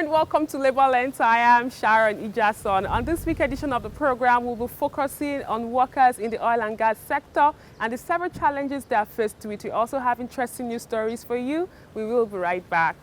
and welcome to Labour Lens. I am Sharon Ijason. On this week's edition of the program, we'll be focusing on workers in the oil and gas sector and the several challenges they are faced with. We also have interesting news stories for you. We will be right back.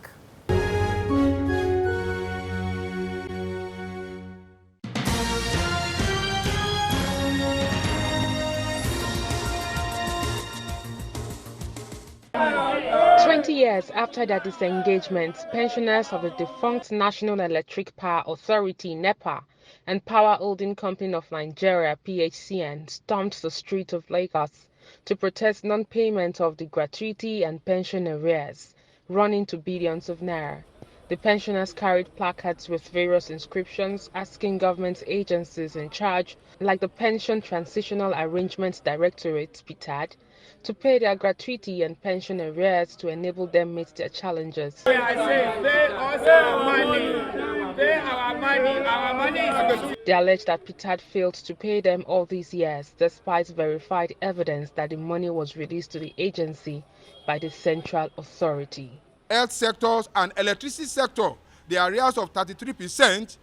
20 years after their disengagement, pensioners of the defunct National Electric Power Authority (NEPA) and Power Holding Company of Nigeria (PHCN) stormed the streets of Lagos to protest non-payment of the gratuity and pension arrears, running to billions of naira. The pensioners carried placards with various inscriptions asking government agencies in charge, like the Pension Transitional Arrangements Directorate (PTAD), to pay their gratuity and pension arrears to enable them meet their challenges. I say, pay us our money. Pay our money. Our money is... They allege that PTAD failed to pay them all these years, despite verified evidence that the money was released to the agency by the central authority. Health sectors and electricity sector, the arrears of 33%,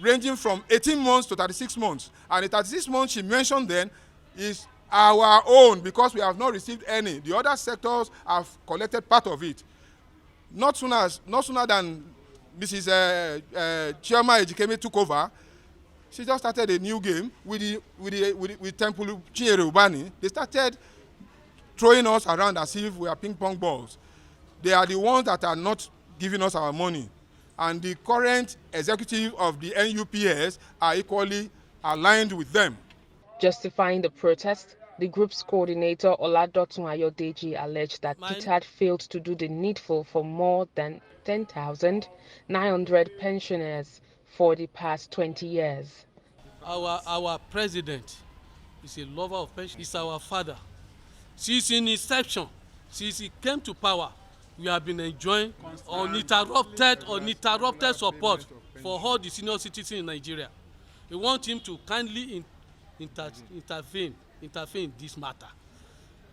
ranging from 18 months to 36 months. And the 36 months she mentioned then is our own, because we have not received any. The other sectors have collected part of it. Not sooner than Mrs. Chioma Ejikeme took over, she just started a new game with Temple Chinyere Ubani. They started throwing us around as if we are ping pong balls. They are the ones that are not giving us our money. And the current executive of the NUPS are equally aligned with them. Justifying the protest, the group's coordinator Oladotun Ayodeji alleged that PTAD failed to do the needful for more than 10,900 pensioners for the past 20 years. Our president is a lover of pension. He's our father. Since in inception, since he came to power, we have been enjoying uninterrupted support for all the senior citizens in Nigeria. We want him to kindly intervene in this matter,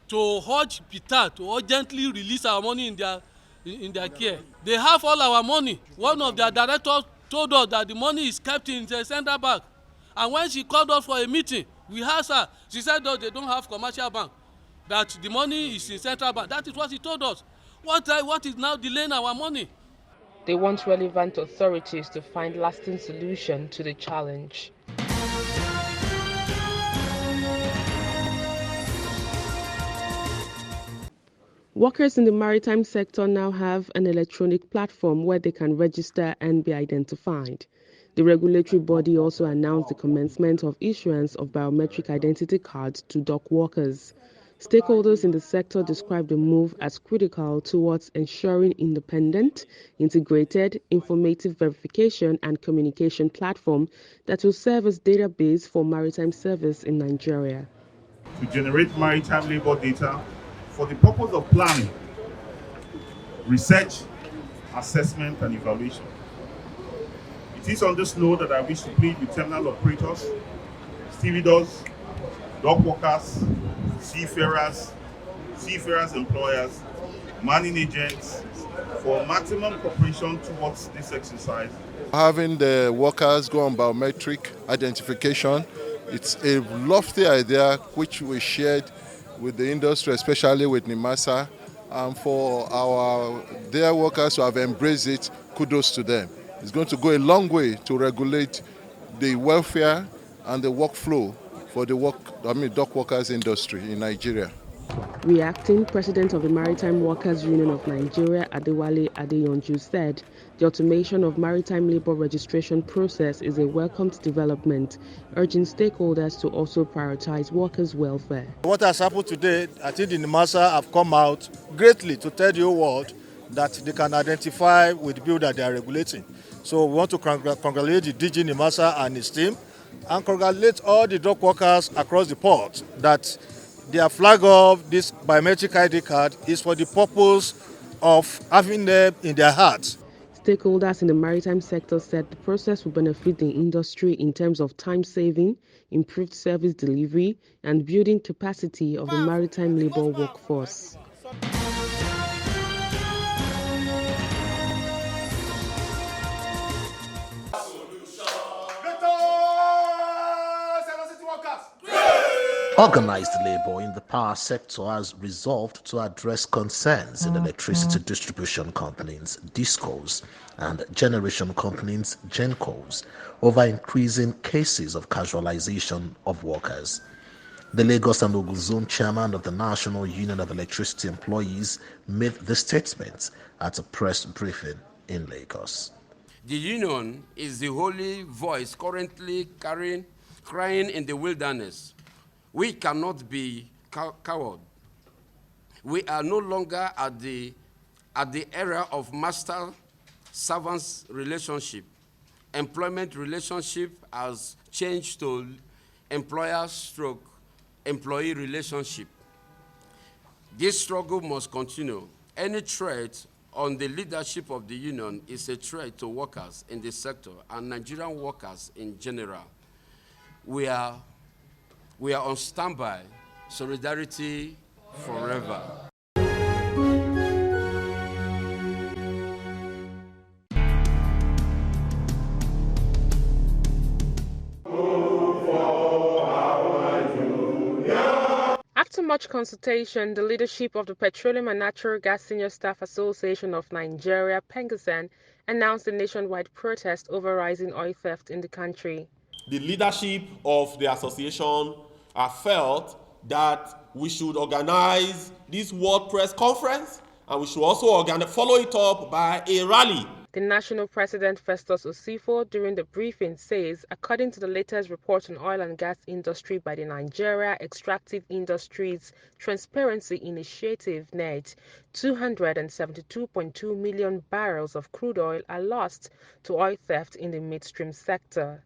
to urge PTAD to urgently release our money in their care. They have all our money. One of their directors told us that the money is kept in the central bank, and when she called us for a meeting, we asked her. She said that they don't have commercial bank, that the money is in central bank. That is what she told us. What is now delaying our money? They want relevant authorities to find lasting solution to the challenge. Workers in the maritime sector now have an electronic platform where they can register and be identified. The regulatory body also announced the commencement of issuance of biometric identity cards to dock workers. Stakeholders in the sector describe the move as critical towards ensuring independent, integrated, informative verification and communication platform that will serve as database for maritime service in Nigeria. To generate maritime labor data for the purpose of planning, research, assessment, and evaluation. It is on this note that I wish to plead with terminal operators, stevedores, dock workers, seafarers employers, manning agents, for maximum cooperation towards this exercise. Having the workers go on biometric identification, it's a lofty idea which we shared with the industry, especially with NIMASA, and for our dear workers who have embraced it, kudos to them. It's going to go a long way to regulate the welfare and the workflow for the dock workers industry in Nigeria. Reacting, President of the Maritime Workers Union of Nigeria, Adewale Adeyonju, said the automation of maritime labor registration process is a welcomed development, urging stakeholders to also prioritize workers' welfare. What has happened today, I think the NIMASA have come out greatly to tell the whole world that they can identify with the people that they are regulating. So we want to congratulate the DG NIMASA and his team, and congratulate all the dock workers across the port that their flag of this biometric ID card is for the purpose of having them in their hearts. Stakeholders in the maritime sector said the process will benefit the industry in terms of time saving, improved service delivery, and building capacity of the maritime labor workforce. Organized labor in the power sector has resolved to address concerns in electricity distribution companies, DISCOs, and generation companies, GENCOs, over increasing cases of casualization of workers. The Lagos and Ogun Zone chairman of the National Union of Electricity Employees made the statement at a press briefing in Lagos. The union is the only voice currently crying in the wilderness. We cannot be cowed. We are no longer at the era of master-servants relationship. Employment relationship has changed to employer-employee relationship. This struggle must continue. Any threat on the leadership of the union is a threat to workers in the sector and Nigerian workers in general. We are on standby. Solidarity forever. After much consultation, the leadership of the Petroleum and Natural Gas Senior Staff Association of Nigeria, PENGASAN, announced a nationwide protest over rising oil theft in the country. The leadership of the association felt that we should organize this World Press Conference, and we should also follow it up by a rally. The national president, Festus Osifo, during the briefing says, according to the latest report on oil and gas industry by the Nigeria Extractive Industries Transparency Initiative, NET, 272.2 million barrels of crude oil are lost to oil theft in the midstream sector.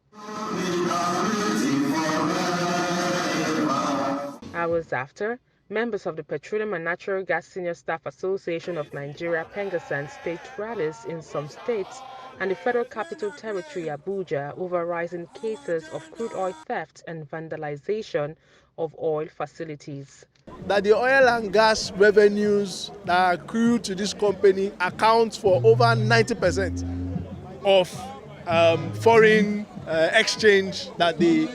Hours after, members of the Petroleum and Natural Gas Senior Staff Association of Nigeria, PENGASAN, staged rallies in some states and the Federal Capital Territory, Abuja, over rising cases of crude oil theft and vandalization of oil facilities. That the oil and gas revenues that are accrued to this company account for over 90% of foreign exchange that the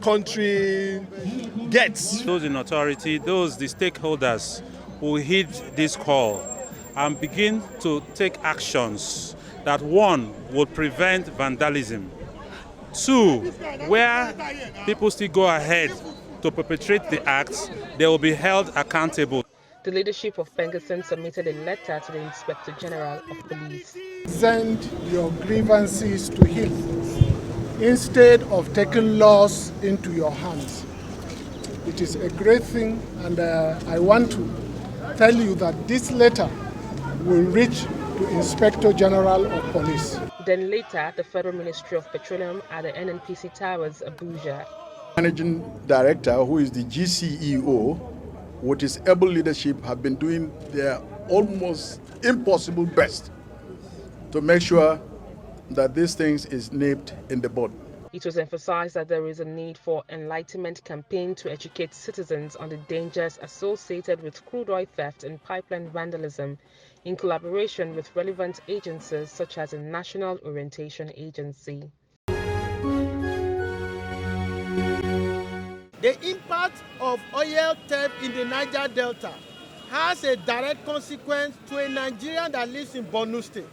country gets. Those in authority, the stakeholders will heed this call and begin to take actions that, one, would prevent vandalism. Two, where people still go ahead to perpetrate the acts, they will be held accountable. The leadership of PENGASAN submitted a letter to the Inspector General of Police. Send your grievances to him instead of taking laws into your hands. It is a great thing, and I want to tell you that this letter will reach to Inspector General of Police. Then later, the Federal Ministry of Petroleum at the NNPC Towers, Abuja. Managing Director, who is the GCEO, with his able leadership, have been doing their almost impossible best to make sure that these things is nipped in the bud. It was emphasized that there is a need for enlightenment campaign to educate citizens on the dangers associated with crude oil theft and pipeline vandalism in collaboration with relevant agencies such as the National Orientation Agency. The impact of oil theft in the Niger Delta has a direct consequence to a Nigerian that lives in Borno State,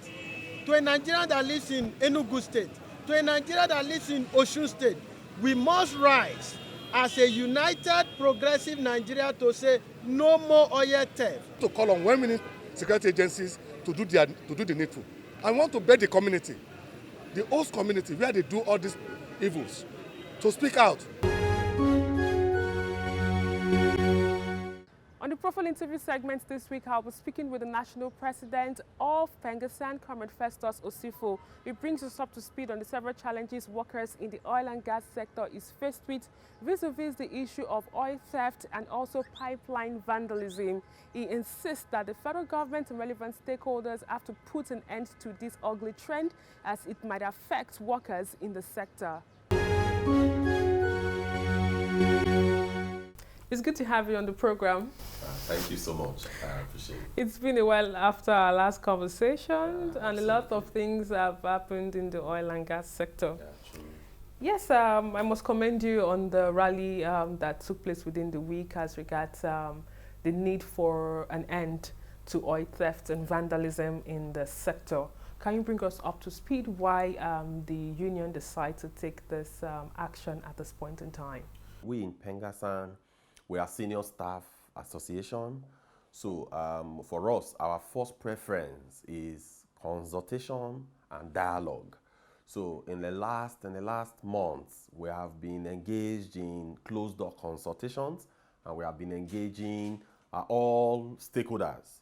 to a Nigerian that lives in Enugu State, to a Nigerian that lives in Osun State. We must rise as a united, progressive Nigeria to say no more oil theft. To call on well-meaning security agencies to do the needful. I want to beg the community, the host community where they do all these evils, to speak out. On the profile interview segment this week, I was speaking with the national president of PENGASAN, Comrade Festus Osifo. It brings us up to speed on the several challenges workers in the oil and gas sector is faced with vis-a-vis the issue of oil theft and also pipeline vandalism. He insists that the federal government and relevant stakeholders have to put an end to this ugly trend as it might affect workers in the sector. It's good to have you on the program. Thank you so much. I appreciate it. It's been a while after our last conversation, and a lot of things have happened in the oil and gas sector. Yeah, true. Yes, I must commend you on the rally that took place within the week as regards the need for an end to oil theft and vandalism in the sector. Can you bring us up to speed why the union decided to take this action at this point in time? We in Pengasan, we are senior staff association. So for us, our first preference is consultation and dialogue. So in the last months, we have been engaged in closed door consultations, and we have been engaging all stakeholders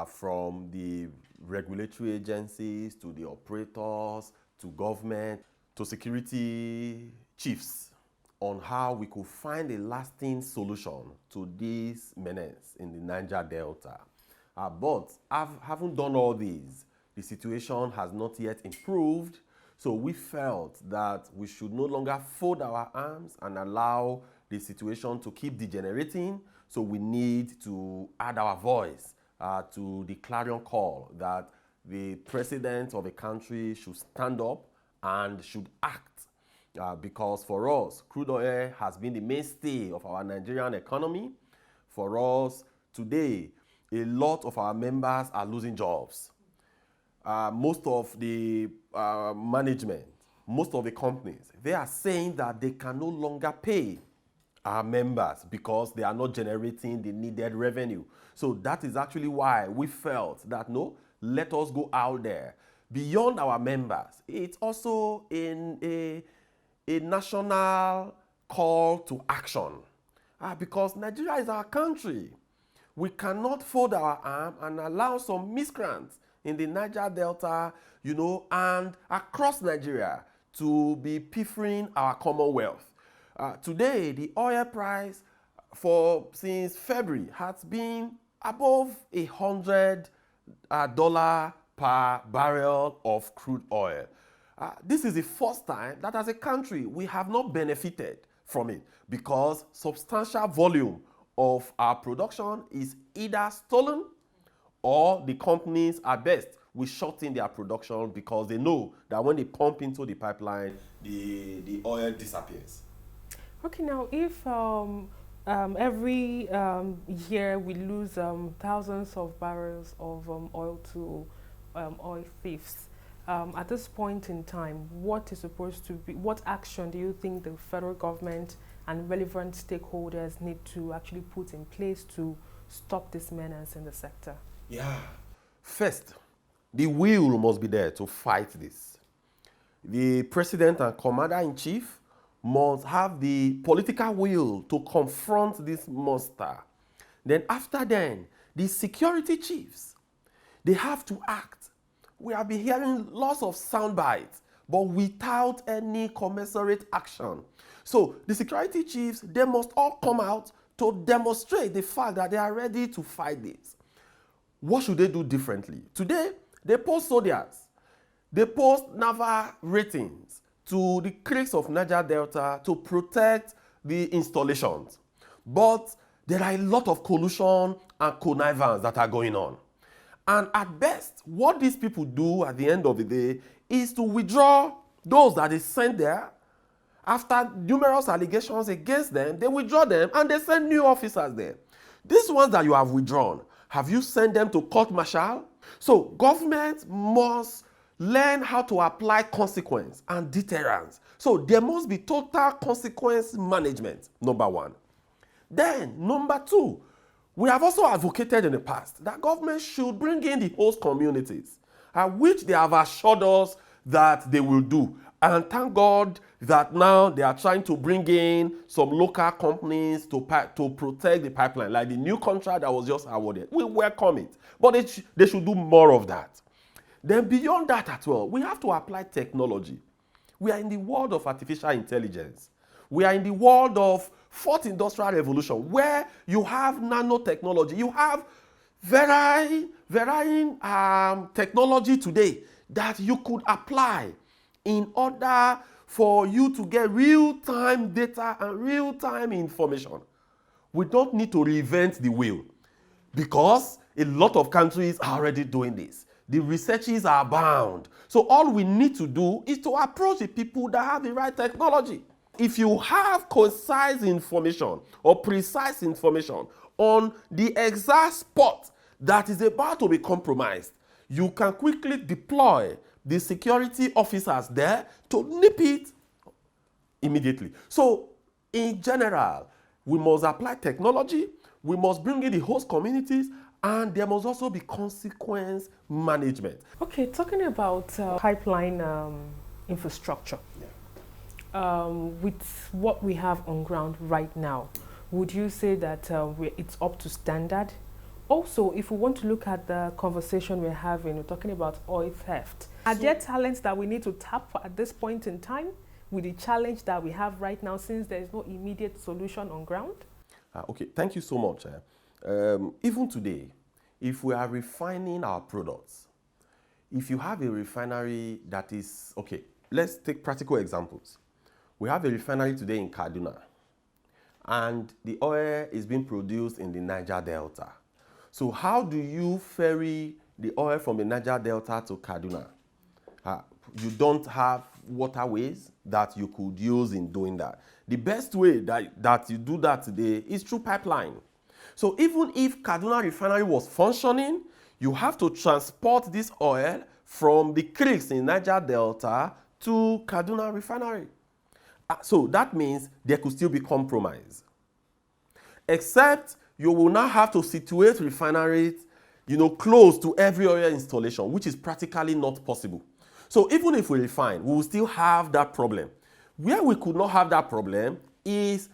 from the regulatory agencies to the operators to government to security chiefs on how we could find a lasting solution to this menace in the Niger Delta. But having done all these, the situation has not yet improved. So we felt that we should no longer fold our arms and allow the situation to keep degenerating. So we need to add our voice to the clarion call that the president of a country should stand up and should act. Because for us, crude oil has been the mainstay of our Nigerian economy. For us, today, a lot of our members are losing jobs. Most of the management, most of the companies, they are saying that they can no longer pay our members because they are not generating the needed revenue. So that is actually why we felt that no, let us go out there. Beyond our members, it's also in a national call to action. Because Nigeria is our country. We cannot fold our arm and allow some miscreants in the Niger Delta, and across Nigeria to be pilfering our commonwealth. Today, the oil price since February has been above $100 per barrel of crude oil. This is the first time that as a country we have not benefited from it because substantial volume of our production is either stolen or the companies at best will shut in their production because they know that when they pump into the pipeline, the oil disappears. Okay, now if every year we lose thousands of barrels of oil to oil thieves, at this point in time, what action do you think the federal government and relevant stakeholders need to actually put in place to stop this menace in the sector? Yeah. First, the will must be there to fight this. The president and commander-in-chief must have the political will to confront this monster. Then after then, the security chiefs, they have to act. We have been hearing lots of sound bites, but without any commensurate action. So the security chiefs, they must all come out to demonstrate the fact that they are ready to fight this. What should they do differently? Today, they post soldiers. They post naval ratings to the creeks of Niger Delta to protect the installations. But there are a lot of collusion and connivance that are going on. And at best, what these people do at the end of the day is to withdraw those that they sent there. After numerous allegations against them, they withdraw them and they send new officers there. These ones that you have withdrawn, have you sent them to court-martial? So government must learn how to apply consequence and deterrence. So there must be total consequence management, number one. Then, number two, we have also advocated in the past that government should bring in the host communities, which they have assured us that they will do. And thank God that now they are trying to bring in some local companies to protect the pipeline, like the new contract that was just awarded. We welcome it, but they should do more of that. Then beyond that as well, we have to apply technology. We are in the world of artificial intelligence. We are in the world of fourth industrial revolution, where you have nanotechnology. You have varying technology today that you could apply in order for you to get real-time data and real-time information. We don't need to reinvent the wheel because a lot of countries are already doing this. The researches are abound. So all we need to do is to approach the people that have the right technology. If you have concise information or precise information on the exact spot that is about to be compromised, you can quickly deploy the security officers there to nip it immediately. So in general, we must apply technology, we must bring in the host communities, and there must also be consequence management. Okay, talking about pipeline infrastructure. With what we have on ground right now, would you say that it's up to standard? Also, if we want to look at the conversation we're having, we're talking about oil theft. Are there talents that we need to tap at this point in time with the challenge that we have right now, since there is no immediate solution on ground? Okay, thank you so much. Even today, if we are refining our products, if you have a refinery that is, okay, let's take practical examples. We have a refinery today in Kaduna, and the oil is being produced in the Niger Delta. So how do you ferry the oil from the Niger Delta to Kaduna? You don't have waterways that you could use in doing that. The best way that you do that today is through pipeline. So even if Kaduna refinery was functioning, you have to transport this oil from the creeks in Niger Delta to Kaduna refinery. So that means there could still be compromise. Except you will now have to situate refineries, close to every oil installation, which is practically not possible. So even if we refine, we will still have that problem. Where we could not have that problem is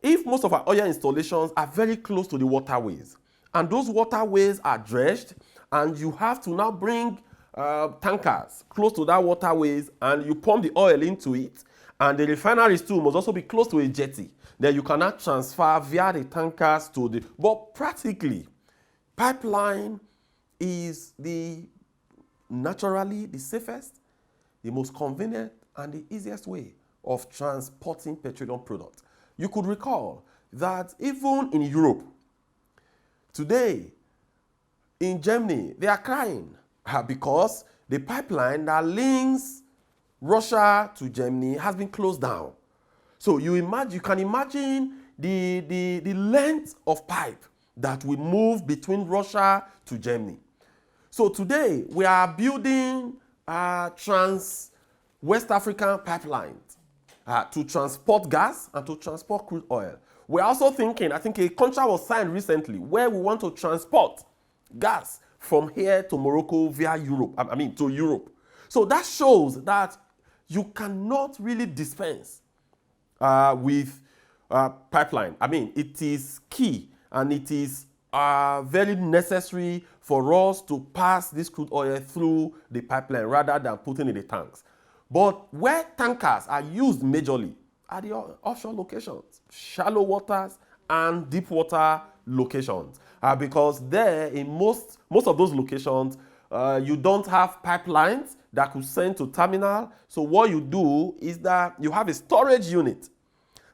if most of our oil installations are very close to the waterways, and those waterways are dredged, and you have to now bring tankers close to that waterways, and you pump the oil into it, and the refineries too must also be close to a jetty. Then you cannot transfer via the tankers to the... But practically, pipeline is naturally the safest, the most convenient, and the easiest way of transporting petroleum products. You could recall that even in Europe, today, in Germany, they are crying because the pipeline that links Russia to Germany has been closed down. So you can imagine the length of pipe that will move between Russia to Germany. So today we are building West African pipelines to transport gas and to transport crude oil. We're also thinking, I think a contract was signed recently where we want to transport gas from here to Morocco via Europe, to Europe. So that shows that you cannot really dispense with pipeline. It is key, and it is very necessary for us to pass this crude oil through the pipeline rather than putting in the tanks. But where tankers are used majorly are the offshore locations, shallow waters and deep water locations. Because there, in most of those locations, you don't have pipelines that could send to terminal. So what you do is that you have a storage unit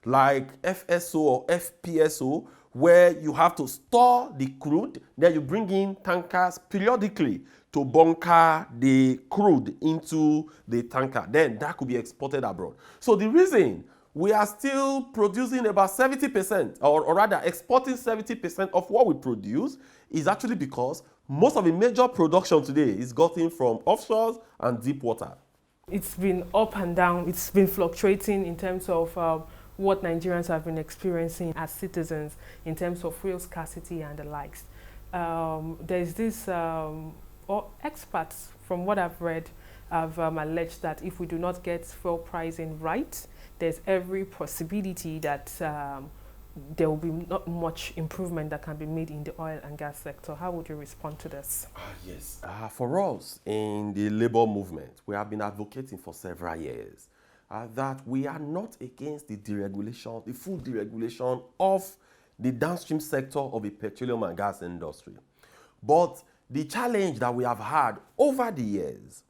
like FSO or FPSO where you have to store the crude. Then you bring in tankers periodically to bunker the crude into the tanker. Then that could be exported abroad. So the reason we are still producing about 70%, or rather exporting 70% of what we produce, is actually because most of the major production today is gotten from offshores and deep water. It's been up and down. It's been fluctuating in terms of what Nigerians have been experiencing as citizens in terms of fuel scarcity and the likes. There's this, or experts, from what I've read, have alleged that if we do not get fuel pricing right, there's every possibility that there will be not much improvement that can be made in the oil and gas sector. How would you respond to this? Yes. For us in the labor movement, we have been advocating for several years that we are not against the deregulation, the full deregulation of the downstream sector of the petroleum and gas industry. But the challenge that we have had over the years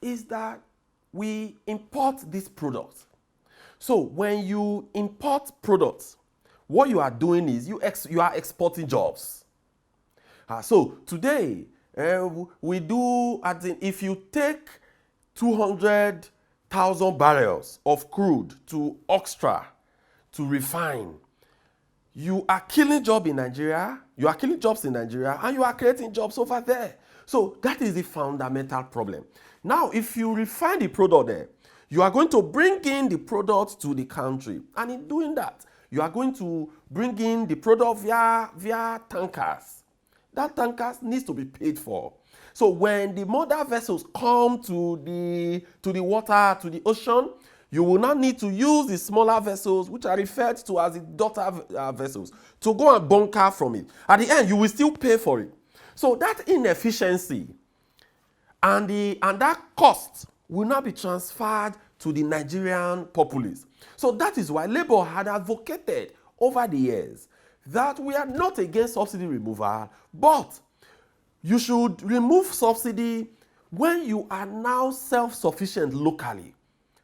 is that we import these products. So when you import products, what you are doing is you are exporting jobs. So today, We do, as in, if you take 200,000 barrels of crude to Oxtra to refine, you are killing jobs in Nigeria, and you are creating jobs over there. So that is the fundamental problem. Now, if you refine the product there, you are going to bring in the product to the country. And in doing that, you are going to bring in the product via tankers. That tankers needs to be paid for. So when the mother vessels come to the water, to the ocean, you will not need to use the smaller vessels, which are referred to as the daughter vessels, to go and bunker from it. At the end, you will still pay for it. So that inefficiency and that cost will not be transferred to the Nigerian populace. So that is why Labour had advocated over the years that we are not against subsidy removal, but you should remove subsidy when you are now self-sufficient locally.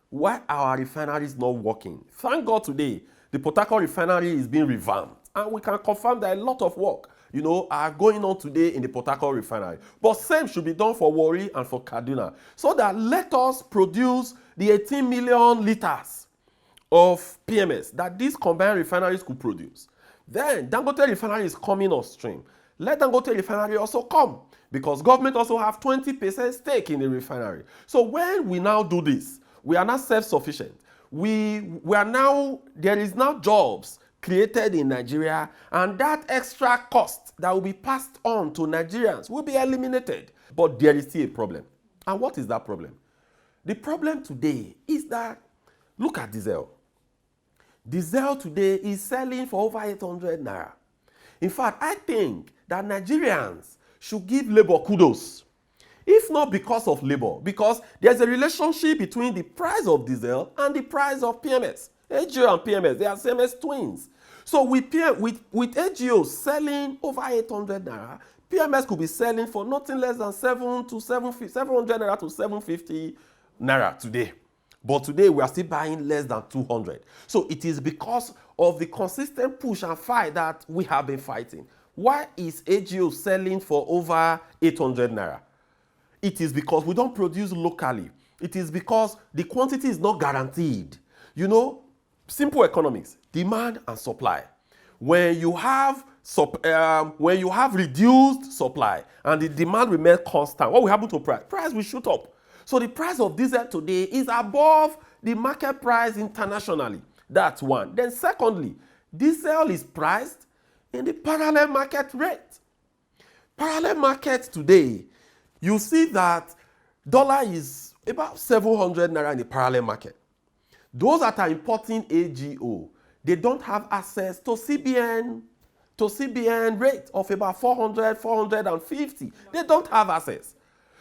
Why our refinery is not working? Thank God today, the Port Harcourt refinery is being revamped, and we can confirm that a lot of work, are going on today in the Port Harcourt refinery. But same should be done for Warri and for Kaduna, so that let us produce the 18 million liters of PMS that these combined refineries could produce. Then Dangote refinery is coming on stream. Let Dangote refinery also come, because government also have 20% stake in the refinery. So when we now do this, we are not self-sufficient. There is now jobs created in Nigeria, and that extra cost that will be passed on to Nigerians will be eliminated. But there is still a problem. And what is that problem? The problem today is that, look at diesel. Diesel today is selling for over 800 naira. In fact, I think that Nigerians should give Labour kudos. If not because of Labour, because there's a relationship between the price of diesel and the price of PMS. AGO and PMS, they are same as twins. So with AGO selling over 800 naira, PMS could be selling for nothing less than 700 naira to 750 naira today. But today we are still buying less than 200. So it is because of the consistent push and fight that we have been fighting. Why is AGO selling for over 800 naira? It is because we don't produce locally. It is because the quantity is not guaranteed. Simple economics, demand and supply. When you have reduced supply and the demand remains constant, what will happen to price? Price will shoot up. So the price of diesel today is above the market price internationally. That's one. Then secondly, diesel is priced in the parallel market rate. Parallel market today, you see that dollar is about 700 naira in the parallel market. Those that are importing AGO, they don't have access to CBN rate of about 400, 450. They don't have access.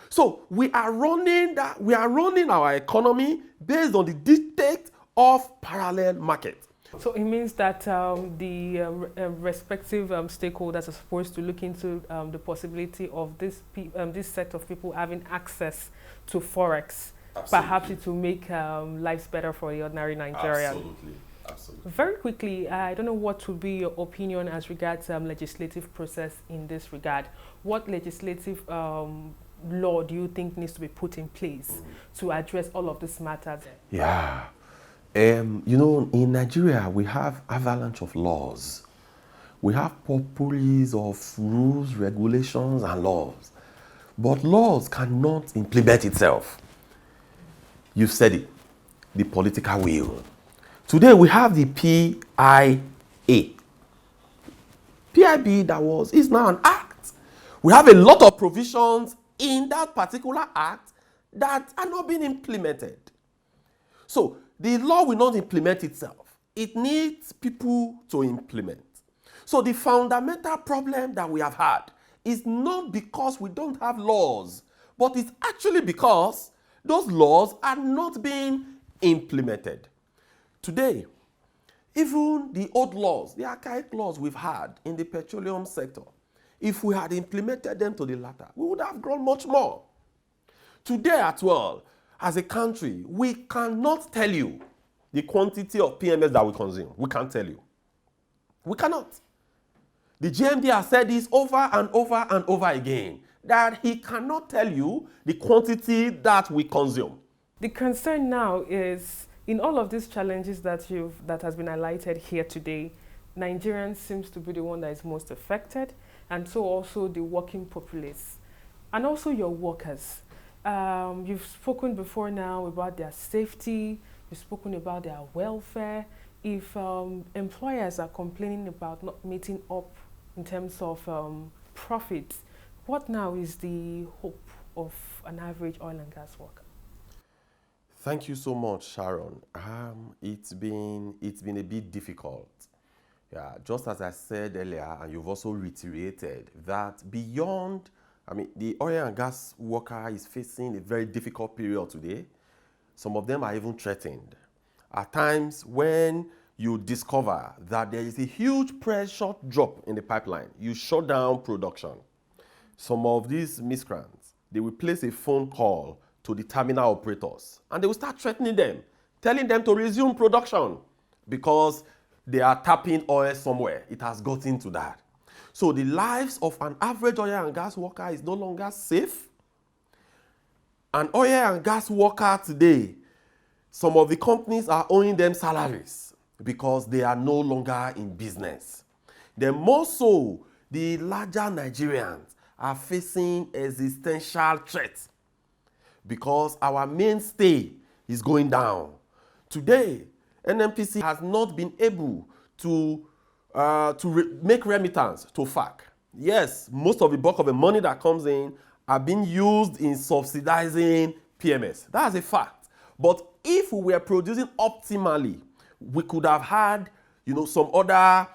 So we are running our economy based on the dictate of parallel market. So it means that the respective stakeholders are supposed to look into the possibility of this set of people having access to Forex. Absolutely. Perhaps it will make lives better for the ordinary Nigerian. Absolutely. Very quickly, I don't know what would be your opinion as regards legislative process in this regard. What legislative law do you think needs to be put in place to address all of these matters? Yeah. In Nigeria, we have avalanche of laws. We have potpourris of rules, regulations, and laws. But laws cannot implement itself. You said it, the political will. Today, we have the PIA. PIB is now an act. We have a lot of provisions in that particular act that are not being implemented. So, the law will not implement itself. It needs people to implement. So the fundamental problem that we have had is not because we don't have laws, but it's actually because those laws are not being implemented. Today, even the old laws, the archaic laws we've had in the petroleum sector, if we had implemented them to the latter, we would have grown much more. Today as well, as a country, we cannot tell you the quantity of PMS that we consume. We can't tell you. We cannot. The GMD has said this over and over and over again, that he cannot tell you the quantity that we consume. The concern now is, in all of these challenges that has been highlighted here today, Nigerians seems to be the one that is most affected, and so also the working populace, and also your workers. You've spoken before now about their safety, you've spoken about their welfare. If employers are complaining about not meeting up in terms of profits, what now is the hope of an average oil and gas worker? Thank you so much, Sharon. It's been a bit difficult. Yeah, just as I said earlier, and you've also reiterated that beyond, the oil and gas worker is facing a very difficult period today. Some of them are even threatened. At times when you discover that there is a huge pressure drop in the pipeline, you shut down production. Some of these miscreants, they will place a phone call to the terminal operators and they will start threatening them, telling them to resume production because they are tapping oil somewhere. It has gotten to that. So the lives of an average oil and gas worker is no longer safe. An oil and gas worker today, some of the companies are owing them salaries because they are no longer in business. Then more so, the larger Nigerians are facing existential threats because our mainstay is going down. Today, NNPC has not been able to make remittance to FAC. Yes, most of the bulk of the money that comes in are being used in subsidizing PMS. That's a fact. But if we were producing optimally, we could have had, some other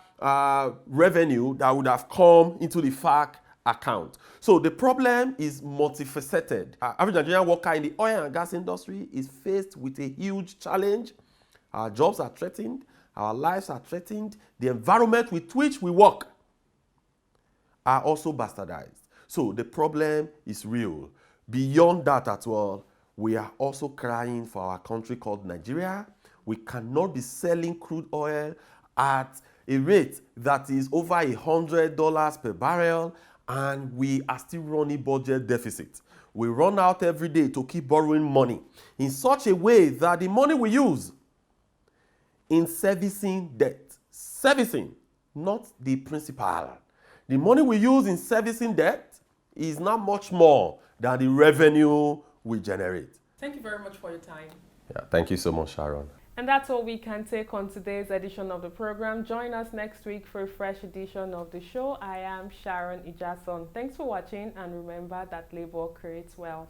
revenue that would have come into the FAC account. So the problem is multifaceted. Average Nigerian worker in the oil and gas industry is faced with a huge challenge. Our jobs are threatened. Our lives are threatened. The environment with which we work are also bastardized. So the problem is real. Beyond that as well, we are also crying for our country called Nigeria. We cannot be selling crude oil at a rate that is over $100 per barrel, and we are still running budget deficit. We run out every day to keep borrowing money in such a way that the money we use in servicing debt, not the principal. The money we use in servicing debt is not much more than the revenue we generate. Thank you very much for your time. Yeah, thank you so much, Sharon. And that's all we can take on today's edition of the program. Join us next week for a fresh edition of the show. I am Sharon Ijason. Thanks for watching, and remember that labor creates wealth.